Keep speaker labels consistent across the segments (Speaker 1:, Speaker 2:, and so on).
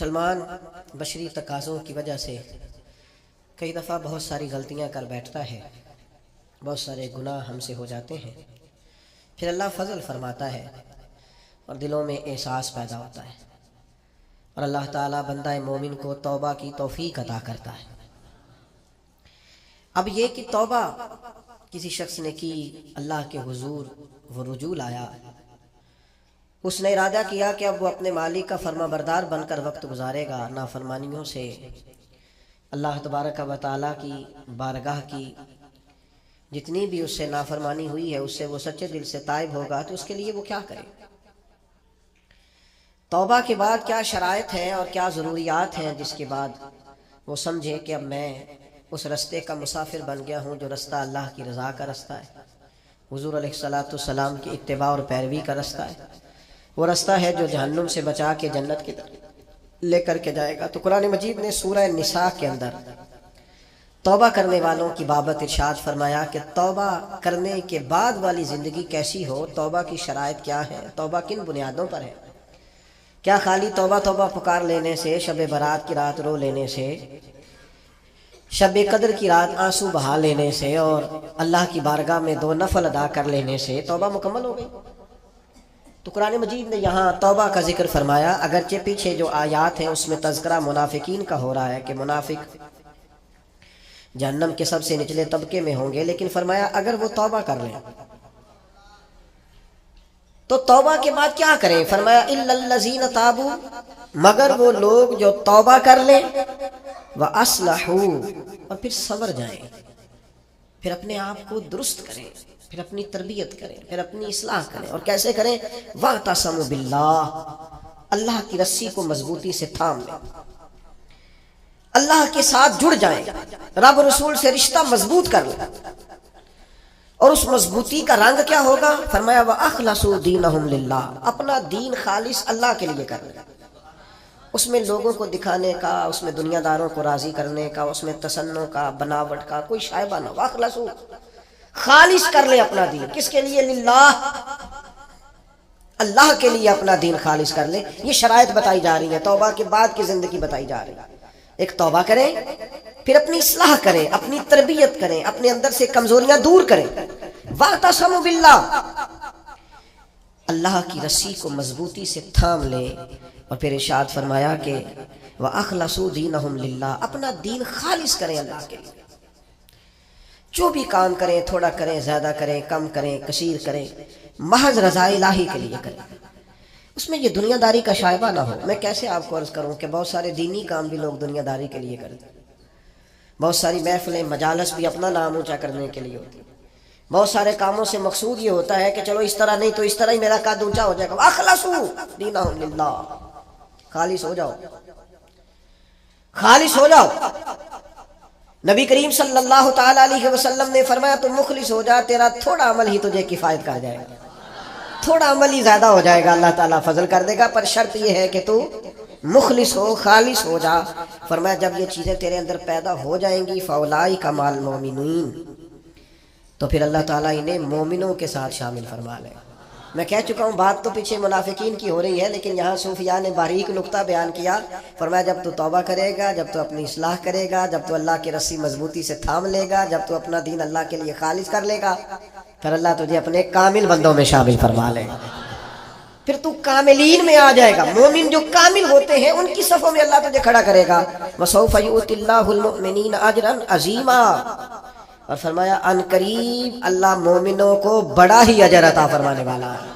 Speaker 1: مسلمان بشری تقاضوں کی وجہ سے کئی دفعہ بہت ساری غلطیاں کر بیٹھتا ہے، بہت سارے گناہ ہم سے ہو جاتے ہیں، پھر اللہ فضل فرماتا ہے اور دلوں میں احساس پیدا ہوتا ہے اور اللہ تعالیٰ بندہ مومن کو توبہ کی توفیق عطا کرتا ہے۔ اب یہ کہ توبہ کسی شخص نے کی، اللہ کے حضور وہ رجوع لایا، اس نے ارادہ کیا کہ اب وہ اپنے مالک کا فرما بردار بن کر وقت گزارے گا، نافرمانیوں سے اللہ تبارک و تعالیٰ کی بارگاہ کی جتنی بھی اس سے نافرمانی ہوئی ہے اس سے وہ سچے دل سے تائب ہوگا، تو اس کے لیے وہ کیا کرے؟ توبہ کے بعد کیا شرائط ہیں اور کیا ضروریات ہیں جس کے بعد وہ سمجھے کہ اب میں اس رستے کا مسافر بن گیا ہوں جو رستہ اللہ کی رضا کا رستہ ہے، حضور علیہ السلام کی اتباع اور پیروی کا رستہ ہے، وہ رستہ ہے جو جہنم سے بچا کے جنت کی طرف لے کر کے جائے گا۔ تو قرآن مجید نے سورہ نساء کے اندر توبہ کرنے والوں کی بابت ارشاد فرمایا کہ توبہ کرنے کے بعد والی زندگی کیسی ہو، توبہ کی شرائط کیا ہے، توبہ کن بنیادوں پر ہے۔ کیا خالی توبہ توبہ پکار لینے سے، شب برات کی رات رو لینے سے، شب قدر کی رات آنسو بہا لینے سے اور اللہ کی بارگاہ میں 2 نفل ادا کر لینے سے توبہ مکمل ہو گئی؟ تو قرآن مجید نے یہاں توبہ کا ذکر فرمایا، اگرچہ پیچھے جو آیات ہیں اس میں تذکرہ منافقین کا ہو رہا ہے کہ منافق جہنم کے سب سے نچلے طبقے میں ہوں گے، لیکن فرمایا اگر وہ توبہ کر لیں تو توبہ کے بعد کیا کریں؟ فرمایا الا الذین تابوا، مگر وہ لوگ جو توبہ کر لیں، وَأَصْلَحُوا، اور پھر صبر جائیں، پھر اپنے آپ کو درست کریں، پھر اپنی تربیت کریں، پھر اپنی اصلاح کریں۔ اور کیسے کریں؟ وَاعْتَصَمُوا بِاللَّهِ، اللہ کی رسی کو مضبوطی سے تھام لیں، اللہ کے ساتھ جڑ جائیں، رب رسول سے رشتہ مضبوط کر لیں۔ اور اس مضبوطی کا رنگ کیا ہوگا؟ فرمایا وَأَخْلَصُوا دِينَهُمْ لِلَّهِ، اپنا دین خالص اللہ کے لیے کر لیں، اس میں لوگوں کو دکھانے کا، اس میں دنیا داروں کو راضی کرنے کا، اس میں تصنع کا، بناوٹ کا کوئی شائبہ نہ ہو۔ وَأَخْلَصُوا، خالص کر لیں اپنا دین، کس کے لیے؟ للہ، اللہ کے لیے اپنا دین خالص کر لیں۔ یہ شرائط بتائی جا رہی ہیں، توبہ کے بعد کی زندگی بتائی جا رہی ہے۔ ایک توبہ کریں، پھر اپنی اصلاح کریں، اپنی تربیت کریں، اپنے اندر سے کمزوریاں دور کریں۔ وَاعْتَصَمُوا بِاللَّهِ، اللہ کی رسی کو مضبوطی سے تھام لیں۔ اور پھر ارشاد فرمایا کہ وَأَخْلَصُوا دِينَهُمْ لِلَّهِ، اپنا دین خالص کریں اللہ کے لیے۔ جو بھی کام کریں، تھوڑا کریں، زیادہ کریں، کم کریں، کثیر کریں، محض رضا الہی کے لیے کریں، اس میں یہ دنیا داری کا شائبہ نہ ہو۔ میں کیسے آپ کو عرض کروں کہ بہت سارے دینی کام بھی لوگ دنیا داری کے لیے کرتے ہیں، بہت ساری محفلیں، مجالس بھی اپنا نام اونچا کرنے کے لیے ہوتی ہیں، بہت سارے کاموں سے مقصود یہ ہوتا ہے کہ چلو اس طرح نہیں تو اس طرح ہی میرا قد اونچا ہو جائے گا۔ وَأَخْلَصُوا دِينَهُمْ لِلَّهِ، خالص ہو جاؤ، خالص ہو جاؤ۔ نبی کریم صلی اللہ تعالی علیہ وسلم نے فرمایا تم مخلص ہو جا، تیرا تھوڑا عمل ہی تجھے کفایت کر جائے گا، تھوڑا عمل ہی زیادہ ہو جائے گا، اللہ تعالیٰ فضل کر دے گا، پر شرط یہ ہے کہ تو مخلص ہو، خالص ہو جا۔ فرمایا جب یہ چیزیں تیرے اندر پیدا ہو جائیں گی فَأُولَٰئِکَ مَعَ الْمُؤْمِنِينَ، تو پھر اللہ تعالیٰ انہیں مومنوں کے ساتھ شامل فرما لے۔ میں کہہ چکا ہوں بات تو پیچھے منافقین کی ہو رہی ہے، لیکن یہاں صوفیاء نے باریک نقطہ بیان کیا۔ فرمایا جب تو توبہ کرے گا، جب تو اپنی اصلاح کرے گا، جب تو اللہ کی رسی مضبوطی سے تھام لے گا، جب تو اپنا دین اللہ کے لیے خالص کر لے گا، پھر اللہ تجھے اپنے کامل بندوں میں شامل فرما لے گا، پھر تو کاملین میں آ جائے گا۔ مومن جو کامل ہوتے ہیں ان کی صفوں میں اللہ تجھے کھڑا کرے گا۔ وَسَوْفَ يُؤْتِ اللَّهُ الْمُؤْمِنِينَ أَجْرًا عَظِيمًا، اور فرمایا ان قریب اللہ مومنوں کو بڑا ہی اجر عطا فرمانے والا ہے۔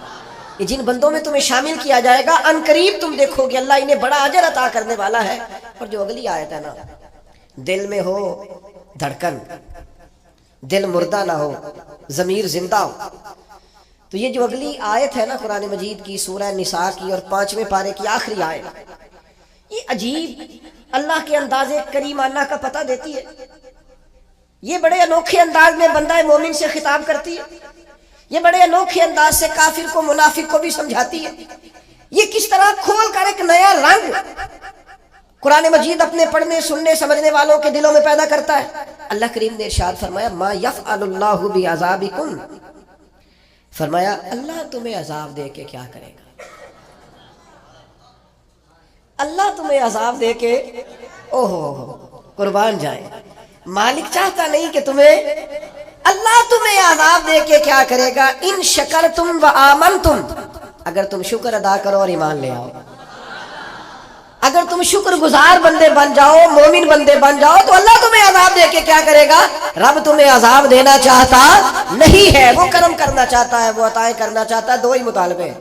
Speaker 1: کہ جن بندوں میں تمہیں شامل کیا جائے گا ان قریب تم دیکھو گے اللہ انہیں بڑا اجر عطا کرنے والا ہے۔ اور جو اگلی آیت ہے نا، دل میں ہو دھڑکن، دل مردہ نہ ہو، ضمیر زندہ ہو، تو یہ جو اگلی آیت ہے نا قرآن مجید کی سورہ نساء کی اور 5ویں پارے کی آخری آیت، یہ عجیب اللہ کے انداز کریمانہ کا پتہ دیتی ہے۔ یہ بڑے انوکھے انداز میں بندہ مومن سے خطاب کرتی ہے، یہ بڑے انوکھے انداز سے کافر کو، منافق کو بھی سمجھاتی ہے۔ یہ کس طرح کھول کر ایک نیا رنگ قرآن مجید اپنے پڑھنے، سننے، سمجھنے والوں کے دلوں میں پیدا کرتا ہے۔ اللہ کریم نے ارشاد فرمایا ما یفعل اللہ بعذابکم، فرمایا اللہ تمہیں عذاب دے کے کیا کرے گا؟ اللہ تمہیں عذاب دے کے قربان جائے. مالک چاہتا نہیں کہ اللہ تمہیں عذاب دے کے کیا کرے گا؟ ان شکرتم و آمنتم، اگر تم شکر ادا کرو اور ایمان لے آؤ، اگر تم شکر گزار بندے بن جاؤ، مومن بندے بن جاؤ، تو اللہ تمہیں عذاب دے کے کیا کرے گا؟ رب تمہیں عذاب دینا چاہتا نہیں ہے، وہ کرم کرنا چاہتا ہے، وہ عطائیں کرنا چاہتا ہے. دو ہی مطالبے ہیں،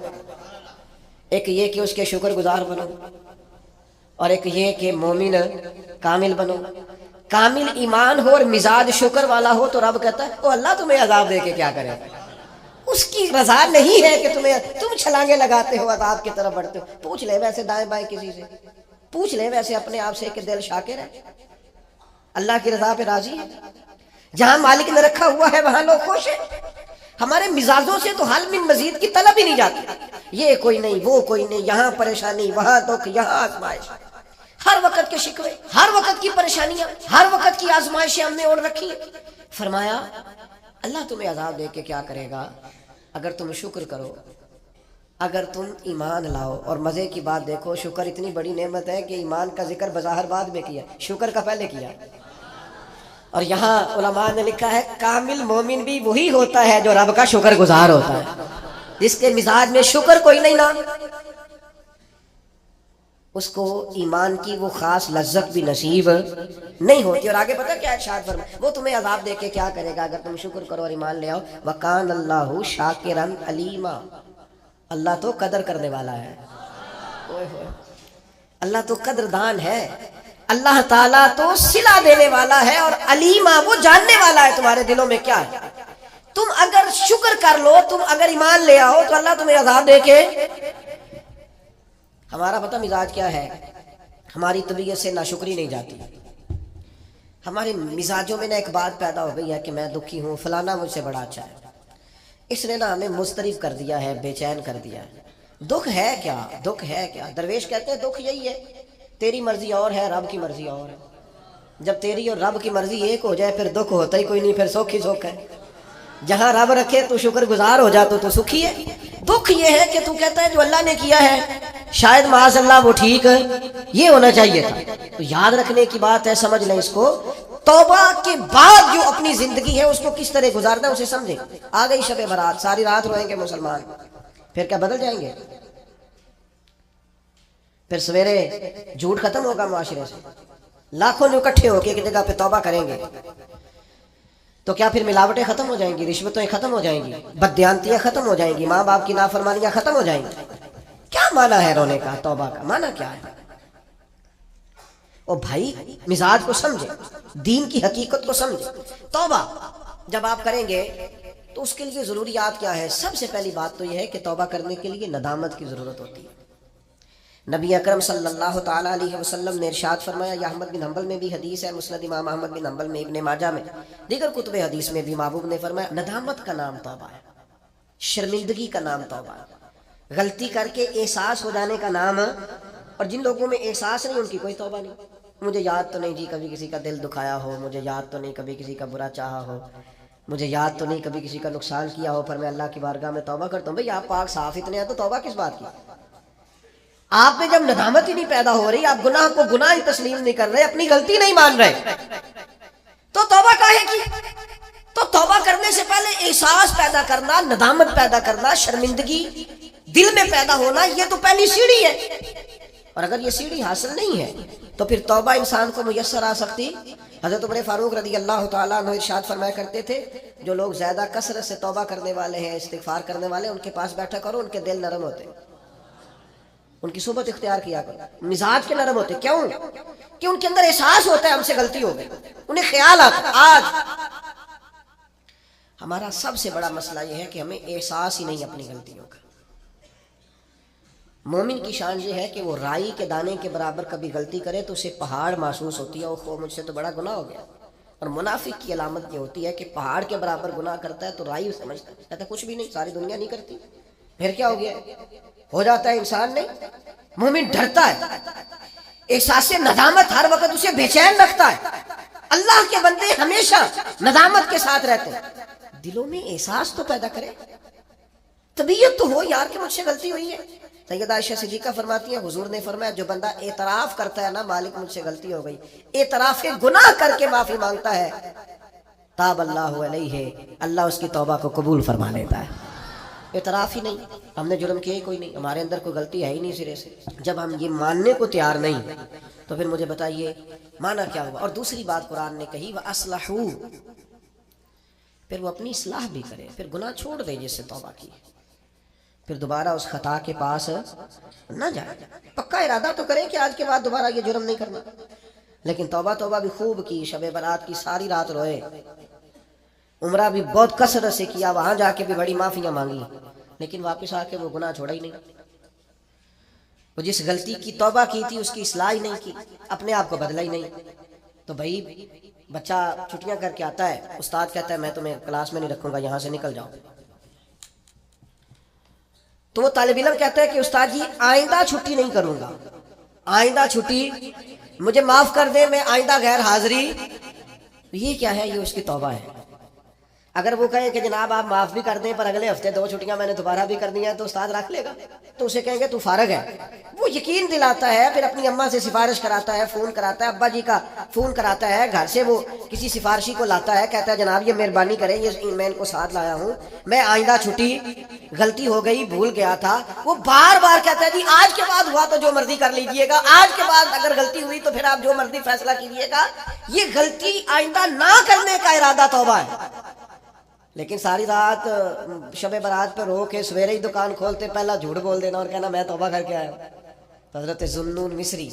Speaker 1: ایک یہ کہ اس کے شکر گزار بنو، اور ایک یہ کہ مومن کامل بنو. کامل ایمان ہو اور مزاج شکر والا ہو تو رب کہتا ہے وہ اللہ تمہیں عذاب دے کے کیا کرے گا. اس کی رضا نہیں ہے کہ تم چھلانگے لگاتے ہو عذاب کی طرف بڑھتے ہو. پوچھ لے ویسے دائیں بائیں کسی سے، پوچھ لے ویسے اپنے آپ سے کہ دل شاکر ہے، اللہ کی رضا پہ راضی ہے. جہاں مالک نے رکھا ہوا ہے وہاں لوگ خوش ہیں. ہمارے مزاجوں سے تو حل من مزید کی طلب ہی نہیں جاتی. یہ کوئی نہیں، وہ کوئی نہیں، یہاں پریشانی، وہاں دکھ، یہاں آزمائش، ہر وقت کے شکوے، ہر وقت کی پریشانیاں، ہر وقت کی آزمائشیں ہم نے اوڑھ رکھی ہیں. فرمایا اللہ تمہیں عذاب دے کے کیا کرے گا؟ اگر تم شکر کرو، اگر تم ایمان لاؤ. اور مزے کی بات دیکھو، شکر اتنی بڑی نعمت ہے کہ ایمان کا ذکر بظاہر بعد میں کیا، شکر کا پہلے کیا. اور یہاں علماء نے لکھا ہے کامل مومن بھی وہی ہوتا ہے جو رب کا شکر گزار ہوتا ہے، جس کے مزاج میں شکر کوئی نہیں نا، اس کو ایمان کی وہ خاص لذت بھی نصیب نہیں ہوتی. اور آگے پتہ کیا ارشاد فرمایا؟ وہ تمہیں عذاب دے کے کیا کرے گا اگر تم شکر کرو اور ایمان لے آؤ. وَقَانَ اللَّهُ شَاكِرًا عَلِيمًا، اللہ تو قدر کرنے والا ہے، اللہ تو قدردان ہے، اللہ تعالیٰ تو صلہ دینے والا ہے، اور علیمہ وہ جاننے والا ہے تمہارے دلوں میں کیا ہے. تم اگر شکر کر لو، تم اگر ایمان لے آؤ تو اللہ تمہیں عذاب دے کے. ہمارا پتہ مزاج کیا ہے؟ ہماری طبیعت سے ناشکری نہیں جاتی. ہمارے مزاجوں میں نا ایک بات پیدا ہو گئی ہے کہ میں دکھی ہوں، فلانا مجھ سے بڑا اچھا ہے، اس نے نا ہمیں مضطرب کر دیا ہے، بے چین کر دیا ہے. دکھ ہے کیا؟ دکھ ہے کیا؟ درویش کہتے ہیں دکھ یہی ہے، تیری مرضی اور ہے، رب کی مرضی اور ہے. جب تیری اور رب کی مرضی ایک ہو جائے پھر دکھ ہوتا ہی کوئی نہیں، پھر سکھ ہی سکھ ہے. جہاں رب رکھے تو شکر گزار ہو جا تو سکھی ہے. دکھ یہ ہے کہ تو کہتا ہے جو اللہ نے کیا ہے شاید معاذ اللہ وہ ٹھیک یہ ہونا چاہیے تھا. تو یاد رکھنے کی بات ہے، سمجھ لیں اس کو. توبہ کے بعد جو اپنی زندگی ہے اس کو کس طرح گزارنا ہے اسے سمجھیں. آ گئی شب برات، ساری رات روئیں گے مسلمان، پھر کیا بدل جائیں گے؟ پھر سویرے جھوٹ ختم ہوگا معاشرے سے، لاکھوں لوگ اکٹھے ہو کے ایک جگہ پہ توبہ کریں گے تو کیا پھر ملاوٹیں ختم ہو جائیں گی، رشوتیں ختم ہو جائیں گی، بددیانتیاں ختم ہو جائیں گی، ماں باپ کی نافرمانیاں ختم ہو جائیں گی؟ کیا معنی ہے رونے کا؟ توبہ کا معنی کیا ہے؟ او بھائی مزاج کو سمجھے، دین کی حقیقت کو سمجھے. توبہ جب آپ کریں گے تو اس کے لیے ضروریات کیا ہے؟ سب سے پہلی بات تو یہ ہے کہ توبہ کرنے کے لیے ندامت کی ضرورت ہوتی ہے. نبی اکرم صلی اللہ تعالیٰ علیہ وسلم نے ارشاد فرمایا، یہ احمد بن حنبل میں بھی حدیث ہے، مسند امام احمد بن حنبل میں، ابن ماجہ میں، دیگر کتب حدیث میں بھی محبوب نے فرمایا ندامت کا نام توبہ ہے، شرمندگی کا نام توبہ ہے، غلطی کر کے احساس ہو جانے کا نام. اور جن لوگوں میں احساس نہیں ان کی کوئی توبہ نہیں. مجھے یاد تو نہیں جی کبھی کسی کا دل دکھایا ہو، مجھے یاد تو نہیں کبھی کسی کا برا چاہا ہو، مجھے یاد تو نہیں کبھی کسی کا نقصان کیا ہو، پر میں اللہ کی بارگاہ میں توبہ کرتا ہوں. بھئی آپ پاک صاف اتنے ہیں تو توبہ کس بات کی؟ آپ میں جب ندامت ہی نہیں پیدا ہو رہی، آپ گناہ کو گناہ ہی تسلیم نہیں کر رہے، اپنی غلطی نہیں مان رہے، تو توبہ کاہے کی؟ تو توبہ کرنے سے پہلے احساس پیدا کرنا، ندامت پیدا کرنا، شرمندگی دل میں پیدا ہونا، یہ تو پہلی سیڑھی ہے. اور اگر یہ سیڑھی حاصل نہیں ہے تو پھر توبہ انسان کو میسر آ سکتی. حضرت عمر فاروق رضی اللہ تعالیٰ عنہ ارشاد فرمایا کرتے تھے جو لوگ زیادہ کثرت سے توبہ کرنے والے ہیں، استغفار کرنے والے، ان کے پاس بیٹھا کرو، ان کے دل نرم ہوتے، ان کی صحبت اختیار کیا کرو، مزاج کے نرم ہوتے. کیوں؟ کہ ان کے اندر احساس ہوتا ہے ہم سے غلطی ہو گئی، انہیں خیال آتا. آج ہمارا سب سے بڑا مسئلہ یہ ہے کہ ہمیں احساس ہی نہیں اپنی غلطیوں کا. مومن کی شان یہ ہے کہ وہ رائی کے دانے کے برابر کبھی غلطی کرے تو اسے پہاڑ محسوس ہوتی ہے، اوہ مجھ سے تو بڑا گناہ ہو گیا. اور منافق کی علامت یہ ہوتی ہے کہ پہاڑ کے برابر گناہ کرتا ہے تو رائی سمجھتا ہے، کہتا ہے کچھ بھی نہیں، ساری دنیا نہیں کرتی، پھر کیا ہو گیا؟ ہو جاتا ہے انسان نہیں. مومن ڈرتا ہے، احساس ندامت ہر وقت اسے بے چین رکھتا ہے. اللہ کے بندے ہمیشہ ندامت کے ساتھ رہتے ہیں. دلوں میں احساس تو پیدا کرے، طبیعت تو ہو یار کہ مجھ سے غلطی ہوئی ہے. سیدہ عائشہ صدیقہ فرماتی ہیں حضور نے فرمایا جو بندہ اعتراف کرتا ہے نا مالک مجھ سے غلطی ہو گئی، اعتراف گناہ کر کے معافی مانگتا ہے، تاب اللہ علیہ، اللہ اس کی توبہ کو قبول فرما لیتا ہے۔ اعتراف ہی نہیں، ہم نے جرم کیا ہی کوئی نہیں، ہمارے اندر کوئی غلطی ہے ہی نہیں سرے سے، جب ہم یہ ماننے کو تیار نہیں تو پھر مجھے بتائیے مانا کیا ہوا۔ اور دوسری بات قرآن نے کہی وَأَصْلَحُوا، پھر وہ اپنی اصلاح بھی کرے، پھر گناہ چھوڑ دے جس سے توبہ کی، پھر دوبارہ اس خطا کے پاس نہ جائے، پکا ارادہ تو کرے کہ آج کے بعد دوبارہ یہ جرم نہیں کرنا، لیکن توبہ بھی خوب کی، شب برات کی ساری رات روئے، عمرہ بھی بہت کثرت سے کیا، وہاں جا کے بھی بڑی معافیاں مانگی، لیکن واپس آ کے وہ گناہ چھوڑا ہی نہیں۔ وہ جس غلطی کی توبہ کی تھی اس کی اصلاح ہی نہیں کی، اپنے آپ کو بدلا ہی نہیں۔ تو بھائی بچہ چھٹیاں کر کے آتا ہے، استاد کہتا ہے میں تمہیں کلاس میں نہیں رکھوں گا، یہاں سے نکل جاؤ، تو وہ طالب علم کہتا ہے کہ استاد جی آئندہ چھٹی نہیں کروں گا، آئندہ چھٹی مجھے معاف کر دے، میں آئندہ غیر حاضری۔ یہ کیا ہے؟ یہ اس کی توبہ ہے۔ اگر وہ کہے کہ جناب آپ معاف بھی کر دیں پر اگلے ہفتے 2 چھٹیاں میں نے دوبارہ بھی کر دی ہیں، تو استاد رکھ لے گا، تو اسے کہیں گے تو فارغ ہے۔ وہ یقین دلاتا ہے، پھر اپنی اماں سے سفارش کراتا ہے، فون کراتا ہے، ابا جی کا فون کراتا ہے، گھر سے وہ کسی سفارشی کو لاتا ہے، کہتا ہے جناب یہ مہربانی کریں، یہ میں ان کو ساتھ لایا ہوں، میں آئندہ چھٹی غلطی ہو گئی، بھول گیا تھا۔ وہ بار بار کہتا ہے جی آج کے بعد ہوا تو جو مرضی کر لیجئے گا، آج کے بعد اگر غلطی ہوئی تو پھر آپ جو مرضی فیصلہ کیجئے گا۔ یہ غلطی آئندہ نہ کرنے کا ارادہ توبہ ہے۔ لیکن ساری رات شب برات پہ رو کے سویرے ہی دکان کھولتے پہلا جھوٹ بول دینا اور کہنا میں توبہ کر کے آیا ہوں۔ حضرت ذوالنون مصری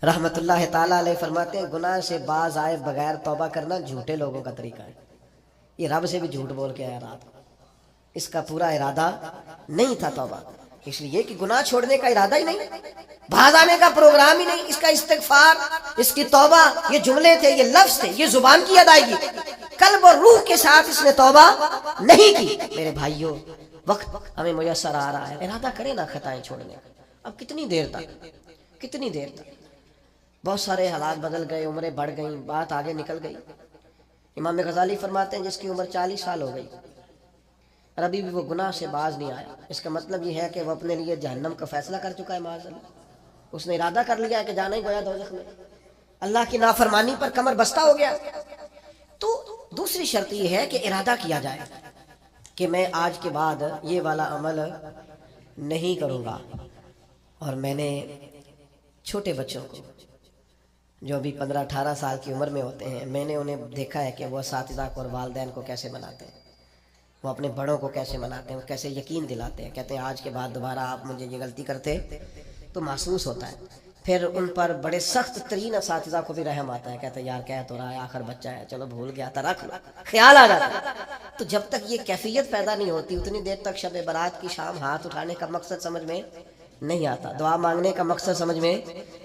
Speaker 1: رحمت اللہ تعالیٰ علیہ فرماتے ہیں گناہ سے باز آئے بغیر توبہ کرنا جھوٹے لوگوں کا طریقہ ہے۔ یہ رب سے بھی جھوٹ بول کے آیا رات کو، اس کا پورا ارادہ نہیں تھا توبہ، اس لیے کہ گناہ چھوڑنے کا ارادہ ہی نہیں، بھاگ آنے کا پروگرام ہی نہیں، اس کا استغفار، اس کی توبہ، یہ جملے تھے، یہ لفظ تھے، یہ زبان کی ادائیگی، قلب اور روح کے ساتھ اس نے توبہ نہیں کی۔ میرے بھائیوں وقت ہمیں میسر آ رہا ہے، ارادہ کریں نا خطائیں چھوڑنے کا۔ اب کتنی دیر تک بہت سارے حالات بدل گئے، عمریں بڑھ گئیں، بات آگے نکل گئی۔ امام غزالی فرماتے ہیں جس کی عمر 40 سال ہو گئی اور ابھی بھی وہ گناہ سے باز نہیں آیا، اس کا مطلب یہ ہے کہ وہ اپنے لیے جہنم کا فیصلہ کر چکا ہے۔ معاذ اللہ، اس نے ارادہ کر لیا ہے کہ جانا ہی گویا دوزخ میں، اللہ کی نافرمانی پر کمر بستہ ہو گیا۔ تو دوسری شرط یہ ہے کہ ارادہ کیا جائے کہ میں آج کے بعد یہ والا عمل نہیں کروں گا۔ اور میں نے چھوٹے بچوں کو جو ابھی 15-18 سال کی عمر میں ہوتے ہیں، میں نے انہیں دیکھا ہے کہ وہ اساتذہ کو اور والدین کو کیسے مناتے ہیں، وہ اپنے بڑوں کو کیسے مناتے ہیں، وہ کیسے یقین دلاتے ہیں، کہتے ہیں آج کے بعد دوبارہ آپ مجھے یہ غلطی کرتے تو محسوس ہوتا ہے۔ پھر ان پر بڑے سخت ترین اساتذہ کو بھی رحم آتا ہے، کہتے ہیں یار کہہ تو رہا ہے، آخر بچہ ہے، چلو بھول گیا تھا، رکھ لو، خیال آ جاتا ہے۔ تو جب تک یہ کیفیت پیدا نہیں ہوتی اتنی دیر تک شب برات کی شام ہاتھ اٹھانے کا مقصد سمجھ میں نہیں آتا، دعا مانگنے کا مقصد سمجھ میں،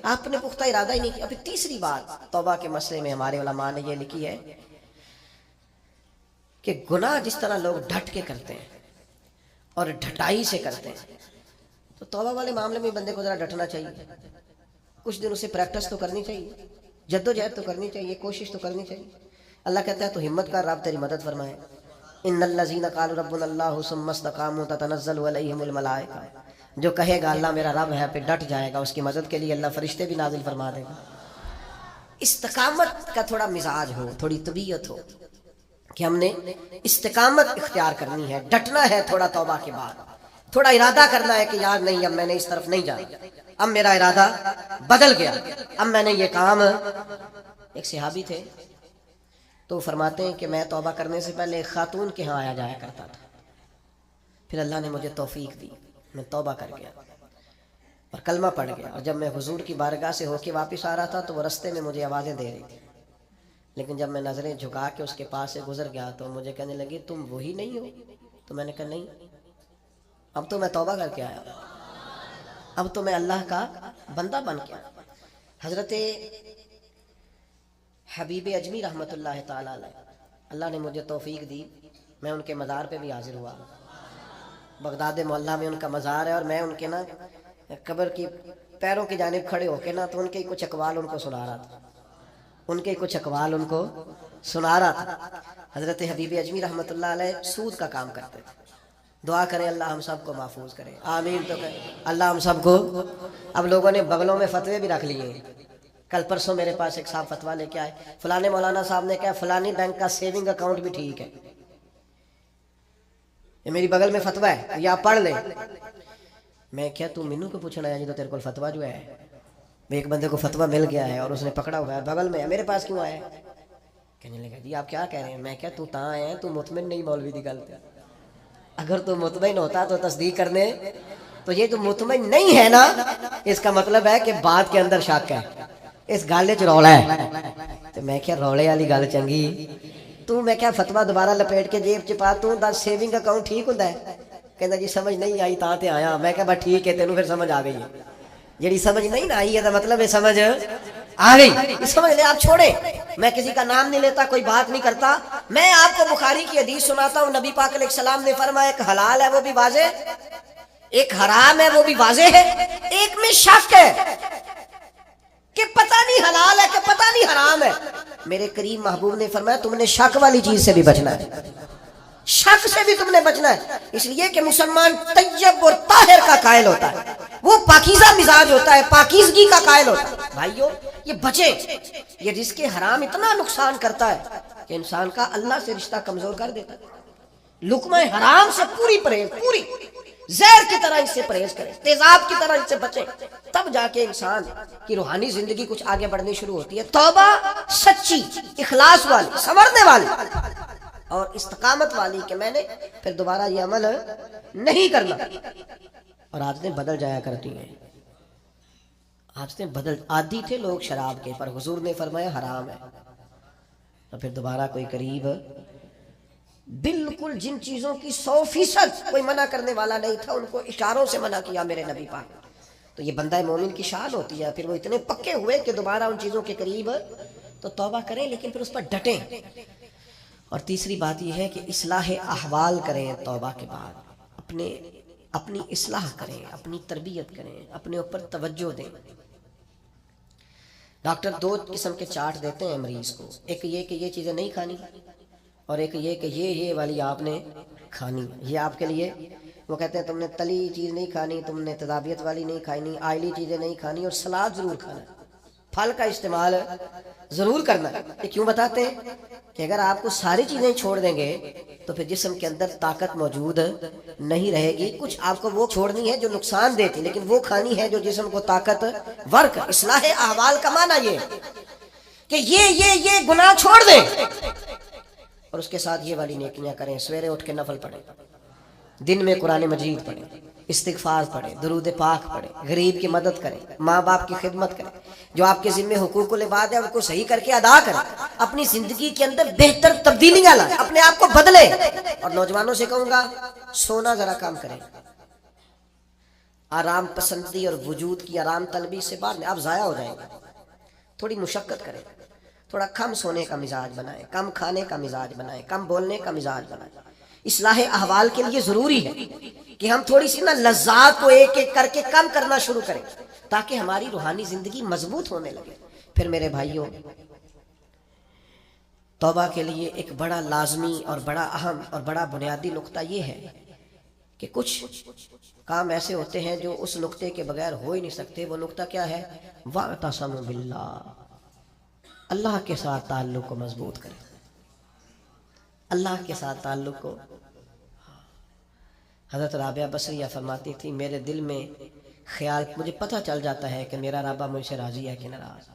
Speaker 1: آپ نے پختہ ارادہ ہی نہیں کیا۔ ابھی تیسری بات توبہ کے مسئلے میں ہمارے علماء نے یہ لکھی ہے کہ گناہ جس طرح لوگ ڈٹ کے کرتے ہیں اور ڈھٹائی سے کرتے ہیں، تو توبہ والے معاملے میں بندے کو ذرا ڈٹنا چاہیے، کچھ دن اسے پریکٹس تو کرنی چاہیے، جد و جہد تو کرنی چاہیے، کوشش تو کرنی چاہیے۔ اللہ کہتا ہے تو ہمت کر، رب تیری مدد فرمائے۔ ان الذین قالوا ربنا اللہ ثم استقاموا تتنزل علیہم الملائکہ، جو کہے گا اللہ میرا رب ہے پھر ڈٹ جائے گا، اس کی مدد کے لیے اللہ فرشتے بھی نازل فرما دے گا۔ استقامت کا تھوڑا مزاج ہو، تھوڑی طبیعت ہو کہ ہم نے استقامت اختیار کرنی ہے، ڈٹنا ہے تھوڑا توبہ کے بعد، تھوڑا ارادہ کرنا ہے کہ یار نہیں اب میں نے اس طرف نہیں جانا، اب میرا ارادہ بدل گیا، اب میں نے یہ کام۔ ایک صحابی تھے تو فرماتے ہیں کہ میں توبہ کرنے سے پہلے ایک خاتون کے ہاں آیا جایا کرتا تھا، پھر اللہ نے مجھے توفیق دی، میں توبہ کر گیا اور کلمہ پڑھ گیا، اور جب میں حضور کی بارگاہ سے ہو کے واپس آ رہا تھا تو وہ رستے میں مجھے آوازیں دے رہی تھی، لیکن جب میں نظریں جھکا کے اس کے پاس سے گزر گیا تو مجھے کہنے لگی تم وہی نہیں ہو؟ تو میں نے کہا نہیں، اب تو میں توبہ کر کے آیا، اب تو میں اللہ کا بندہ بن کے آیا۔ حضرت حبیب اجمی رحمت اللہ تعالیٰ علیہ، اللہ نے مجھے توفیق دی، میں ان کے مزار پہ بھی حاضر ہوا، بغداد محلہ میں ان کا مزار ہے، اور میں ان کے نا قبر کی پیروں کی جانب کھڑے ہو کے نا تو ان کے کچھ اقوال ان کو سنا رہا تھا، حضرت حبیب اجمی رحمت اللہ علیہ سود کا کام کرتے تھے، دعا کریں اللہ ہم سب کو محفوظ کرے، آمین تو کریں اللہ ہم سب کو۔ اب لوگوں نے بغلوں میں فتوے بھی رکھ لیے ہیں۔ کل پرسوں میرے پاس ایک صاحب فتویٰ لے کے آئے، فلانے مولانا صاحب نے کہا فلانی بینک کا سیونگ اکاؤنٹ بھی ٹھیک ہے، یہ میری بغل میں فتویٰ ہے، یہ آپ پڑھ لیں۔ میں کیا تو مینو کو پوچھنا ہے جی تو تیرے کو فتویٰ جو ہے، ایک بندے کو فتویٰ مل گیا ہے اور اس نے پکڑا ہوا ہے بغل میں ہے، میرے پاس کیوں آیا ہے؟ کہنے لگا جی آپ کیا کہہ رہے ہیں؟ میں کیا تو تاں آیا ہے، تو مطمئن نہیں مولوی دی گل تے، اگر تو مطمئن ہوتا تو تصدیق کرنے، تو یہ تو مطمئن نہیں ہے نا، اس کا مطلب ہے کہ بات کے اندر شک ہے، اس گالے چ رولا ہے۔ تو میں کیا رولے والی گل چنگی، تو میں کیا فتویٰ دوبارہ لپیٹ کے جیب چ پا، تو دس سیونگ اکاؤنٹ ٹھیک ہوندا ہے؟ کہندا جی سمجھ نہیں آئی تاں تے آیا۔ میں کہا بس ٹھیک ہے، تینوں پھر سمجھ آ گئی ہے، جیڑی سمجھ نہیں نہ آئی ہے تو مطلب ہے سمجھ آ گئی، سمجھ لے آپ چھوڑے۔ میں کسی کا نام نہیں لیتا، کوئی بات نہیں کرتا، میں آپ کو بخاری کی حدیث سناتا ہوں، نبی پاک علیہ السلام نے فرمایا ایک حلال ہے وہ بھی واضح، ایک حرام ہے وہ بھی واضح ہے، ایک میں شک ہے کہ پتہ نہیں حلال ہے کہ پتہ نہیں حرام ہے۔ میرے کریم محبوب نے فرمایا تم نے شک والی چیز سے بھی بچنا ہے، شک سے بھی تم نے بچنا ہے، اس لیے کہ مسلمان طیب اور طاہر کا قائل ہوتا ہے، وہ پاکیزہ مزاج ہوتا ہے، پاکیزگی کا قائل ہوتا ہے۔ بھائیو یہ بچے، یہ رزق حرام اتنا نقصان کرتا ہے کہ انسان کا اللہ سے رشتہ کمزور کر دیتا ہے۔ لقمہ حرام سے پوری پرہیز، پوری زہر کی طرح اس سے پرہیز کریں، تیزاب کی طرح اس سے بچیں، تب جا کے انسان کی روحانی زندگی کچھ آگے بڑھنی شروع ہوتی ہے۔ توبہ سچی، اخلاص والی، سنورنے والی اور استقامت والی کہ میں نے پھر دوبارہ یہ عمل نہیں کرنا، اور عادتیں بدل جایا کرتی ہیں، عادتیں بدل، عادی تھے لوگ شراب کے، پر حضور نے فرمایا حرام ہے، تو پھر دوبارہ کوئی قریب بالکل جن چیزوں کی 100% کوئی منع کرنے والا نہیں تھا ان کو اشاروں سے منع کیا میرے نبی پاک۔ تو یہ بندہ مومن کی شان ہوتی ہے، پھر وہ اتنے پکے ہوئے کہ دوبارہ ان چیزوں کے قریب تو توبہ کریں لیکن پھر اس پر ڈٹیں۔ اور تیسری بات یہ ہے کہ اصلاح احوال کریں، توبہ کے بعد اپنی اصلاح کریں، اپنی تربیت کریں، اپنے اوپر توجہ دیں۔ ڈاکٹر دو قسم کے چارٹ دیتے ہیں مریض کو، ایک یہ کہ یہ چیزیں نہیں کھانی، اور ایک یہ کہ یہ والی آپ نے کھانی، یہ آپ کے لیے، وہ کہتے ہیں تم نے تلی چیز نہیں کھانی، تم نے تذابیت والی نہیں کھانی، آئلی چیزیں نہیں کھانی، اور سلاد ضرور کھانا، پھل کا استعمال ضرور کرنا۔ یہ کیوں بتاتے ہیں کہ اگر آپ کو ساری چیزیں چھوڑ دیں گے تو پھر جسم کے اندر طاقت موجود نہیں رہے گی، کچھ آپ کو وہ چھوڑنی ہے جو نقصان دیتی، لیکن وہ کھانی ہے جو جسم کو طاقت ورک۔ اصلاح احوال کا معنی یہ کہ یہ گناہ چھوڑ دیں اور اس کے ساتھ یہ والی نیکیاں کریں، سویرے اٹھ کے نفل پڑھیں، دن میں قرآن مجید پڑھیں، استغفار پڑھیں، درود پاک پڑھیں، غریب کی مدد کریں، ماں باپ کی خدمت کریں، جو آپ کے ذمہ حقوق العباد ہے ان کو صحیح کر کے ادا کریں، اپنی زندگی کے اندر بہتر تبدیلیاں لائیں، اپنے آپ کو بدلیں۔ اور نوجوانوں سے کہوں گا سونا ذرا کم کریں، آرام پسندی اور وجود کی آرام طلبی سے باہر آپ ضائع ہو جائیں گے، تھوڑی مشقت کریں، تھوڑا کم سونے کا مزاج بنائیں، کم کھانے کا مزاج بنائیں، کم بولنے کا مزاج بنائیں۔ اصلاح احوال کے لیے ضروری ہے کہ ہم تھوڑی سی لذات کو ایک ایک کر کے کم کرنا شروع کریں تاکہ ہماری روحانی زندگی مضبوط ہونے لگے۔ پھر میرے بھائیوں، توبہ کے لیے ایک بڑا لازمی اور بڑا اہم اور بڑا بنیادی نقطہ یہ ہے کہ کچھ کام ایسے ہوتے ہیں جو اس نقطے کے بغیر ہو ہی نہیں سکتے۔ وہ نقطہ کیا ہے؟ وَاعْتَصِمُوا بِاللَّهِ، اللہ کے ساتھ تعلق کو مضبوط کریں، اللہ کے ساتھ تعلق کو۔ حضرت رابعہ بصریہ فرماتی تھی میرے دل میں خیال، مجھے پتہ چل جاتا ہے کہ میرا رابعہ مجھ سے راضی ہے کہ ناراض۔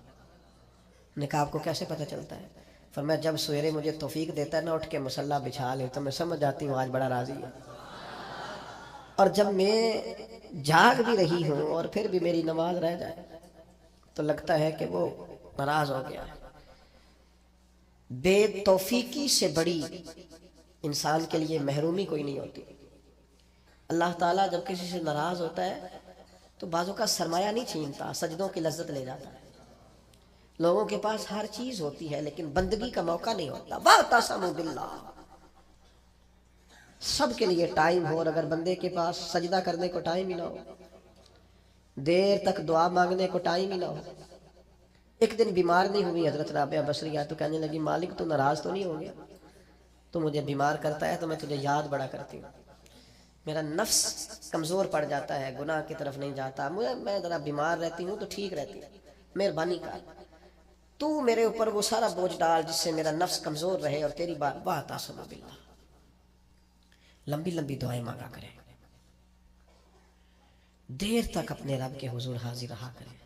Speaker 1: نے کہا آپ کو کیسے پتہ چلتا ہے؟ فرمایا جب سویرے مجھے توفیق دیتا ہے نا اٹھ کے مصلی بچھا لے تو میں سمجھ جاتی ہوں آج بڑا راضی ہے، اور جب میں جاگ بھی رہی ہوں اور پھر بھی میری نماز رہ جائے تو لگتا ہے کہ وہ ناراض ہو گیا ہے۔ بے توفیقی سے بڑی انسان کے لیے محرومی کوئی نہیں ہوتی۔ اللہ تعالیٰ جب کسی سے ناراض ہوتا ہے تو بعضوں کا سرمایہ نہیں چھینتا، سجدوں کی لذت لے جاتا ہے۔ لوگوں کے پاس ہر چیز ہوتی ہے لیکن بندگی کا موقع نہیں ہوتا۔ وَاعْتَصِمُوا بِاللَّهِ، سب کے لیے ٹائم ہو، اور اگر بندے کے پاس سجدہ کرنے کو ٹائم ہی نہ ہو، دیر تک دعا مانگنے کو ٹائم ہی نہ ہو۔ ایک دن بیمار نہیں ہوئی حضرت رابعہ بصریہ تو کہنے لگی مالک تو ناراض تو نہیں ہو گیا؟ تو مجھے بیمار کرتا ہے تو میں تجھے یاد بڑا کرتی ہوں۔ میرا نفس کمزور پڑ جاتا ہے، گناہ کی طرف نہیں جاتا، میں ذرا بیمار رہتی ہوں تو ٹھیک رہتی ہے، مہربانی کر تو میرے اوپر وہ سارا بوجھ ڈال جس سے میرا نفس کمزور رہے اور تیری بات آسما باللہ۔ لمبی لمبی دعائیں مانگا کریں، دیر تک اپنے رب کے حضور حاضر رہا کریں۔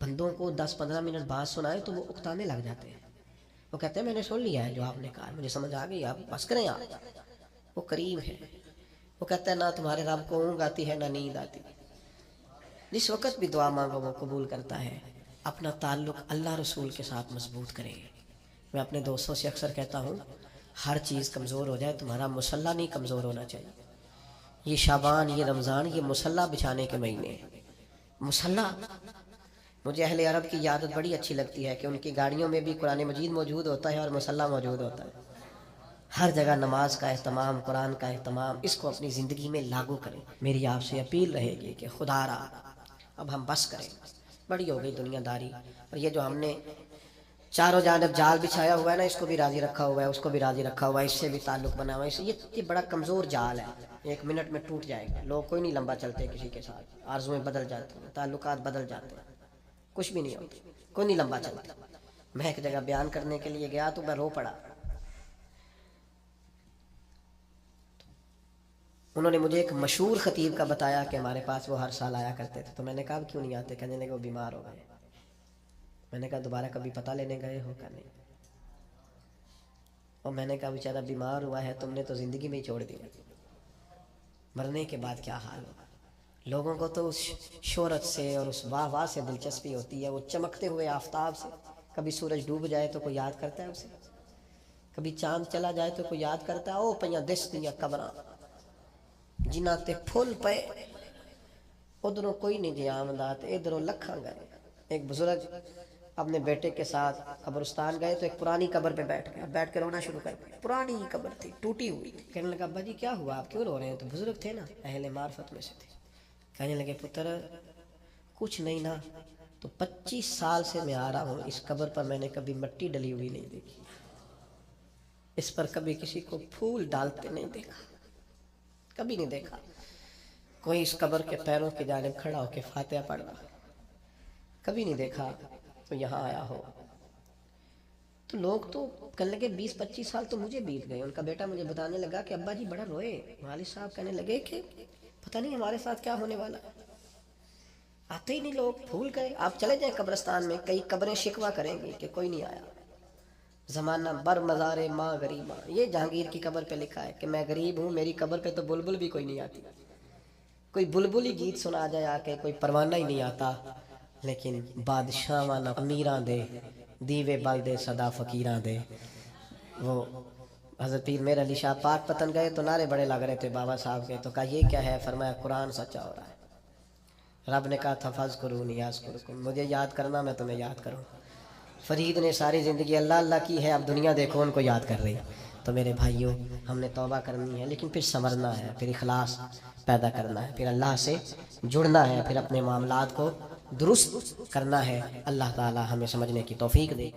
Speaker 1: بندوں کو 10-15 منٹ بعد سنائے تو وہ اکتانے لگ جاتے ہیں، وہ کہتے ہیں میں نے سن لیا ہے جو آپ نے کہا، مجھے سمجھ آ گئی، آپ بس کریں آپ۔ وہ قریب ہے، وہ کہتا ہے نہ تمہارے رب کو اونگ آتی ہے نہ نیند آتی، جس وقت بھی دعا مانگو وہ قبول کرتا ہے۔ اپنا تعلق اللہ رسول کے ساتھ مضبوط کریں۔ میں اپنے دوستوں سے اکثر کہتا ہوں ہر چیز کمزور ہو جائے، تمہارا مصلی نہیں کمزور ہونا چاہیے۔ یہ شعبان، یہ رمضان، یہ مصلی بچھانے کے مہینے ہیں۔ مصلی، مجھے اہل عرب کی عادت بڑی اچھی لگتی ہے کہ ان کی گاڑیوں میں بھی قرآن مجید موجود ہوتا ہے اور مصلی موجود ہوتا ہے۔ ہر جگہ نماز کا اہتمام، قرآن کا اہتمام، اس کو اپنی زندگی میں لاگو کریں۔ میری آپ سے اپیل رہے گی کہ خدا را اب ہم بس کریں، بڑی ہو گئی دنیا داری، اور یہ جو ہم نے چاروں جانب جال بچھایا ہوا ہے نا، اس کو بھی راضی رکھا ہوا ہے، اس کو بھی راضی رکھا ہوا ہے، اس سے بھی تعلق بنا ہوا ہے، یہ بڑا کمزور جال ہے، 1 منٹ میں ٹوٹ جائے گا۔ لوگ کوئی نہیں لمبا چلتے کسی کے ساتھ، آرزویں بدل جاتی ہیں، تعلقات بدل جاتے ہیں، کچھ بھی نہیں ہوتا، کوئی نہیں لمبا چلتا۔ میں ایک جگہ بیان کرنے کے لیے گیا تو میں رو پڑا۔ انہوں نے مجھے ایک مشہور خطیب کا بتایا کہ ہمارے پاس وہ ہر سال آیا کرتے تھے، تو میں نے کہا کیوں نہیں آتے؟ کہنے لگے وہ بیمار ہو گئے۔ میں نے کہا دوبارہ کبھی پتہ لینے گئے ہو کہ نہیں؟ اور میں نے کہا بیچارہ بیمار ہوا ہے، تم نے تو زندگی میں ہی چھوڑ دیا، مرنے کے بعد کیا حال ہوگا؟ لوگوں کو تو اس شہرت سے اور اس واہ واہ سے دلچسپی ہوتی ہے، وہ چمکتے ہوئے آفتاب سے، کبھی سورج ڈوب جائے تو کوئی یاد کرتا ہے اسے، کبھی چاند چلا جائے تو کوئی یاد کرتا ہے۔ او پیاں دس دیاں قبراں جنہاں تے پھول پے، ادھروں کوئی نہیں جی آمدہ تے ادھروں لکھاں گئے۔ ایک بزرگ اپنے بیٹے کے ساتھ قبرستان گئے تو ایک پرانی قبر پہ بیٹھ گئے، بیٹھ کے رونا شروع کر دیا۔ پرانی قبر تھی، ٹوٹی ہوئی تھی۔ کہنے لگا ابا جی کیا ہوا، آپ کیوں رو رہے ہیں؟ تو بزرگ تھے نا، اہل معرفت میں سے تھے۔ کہنے لگے پتر کچھ نہیں نا، تو 25 سال سے میں آ رہا ہوں، اس قبر پر میں نے کبھی مٹی ڈلی ہوئی نہیں دیکھی، اس پر کبھی کسی کو پھول ڈالتے نہیں دیکھا، کبھی نہیں دیکھا کوئی اس قبر کے پیروں کی جانب کھڑا ہو کے فاتحہ پڑھ رہا، کبھی نہیں دیکھا تو یہاں آیا ہو۔ تو لوگ تو کہنے لگے 20-25 سال تو مجھے بیت گئے۔ ان کا بیٹا مجھے بتانے لگا کہ ابا جی بڑا روئے، والد صاحب کہنے لگے کہ پتہ نہیں ہمارے ساتھ کیا ہونے والا ہے، آتے ہی نہیں لوگ، بھول گئے۔ آپ چلے جائیں قبرستان میں، کئی قبریں شکوہ کریں گی کہ کوئی نہیں آیا۔ زمانہ بر مزار ماں غریباں، یہ جہانگیر کی قبر پہ لکھا ہے کہ میں غریب ہوں، میری قبر پہ تو بلبل بھی کوئی نہیں آتی، کوئی بلبل ہی گیت سنا جائے آ کے، کوئی پروانہ ہی نہیں آتا، لیکن بادشاہ وانا امیراں دے دیوے بال دے صدا فقیراں دے۔ وہ حضرت پیر میر علی شاہ پاک پتن گئے تو نعرے بڑے لگ رہے تھے بابا صاحب کے، تو کہا یہ کیا ہے؟ فرمایا قرآن سچا ہو رہا ہے۔ رب نے کہا تھا فاذکرونی اذکرکم، مجھے یاد کرنا میں تمہیں یاد کروں۔ فرید نے ساری زندگی اللہ اللہ کی ہے، اب دنیا دیکھو ان کو یاد کر رہی۔ تو میرے بھائیوں ہم نے توبہ کرنی ہے، لیکن پھر سنورنا ہے، پھر اخلاص پیدا کرنا ہے، پھر اللہ سے جڑنا ہے، پھر اپنے معاملات کو درست کرنا ہے۔ اللہ تعالی ہمیں سمجھنے کی توفیق دے۔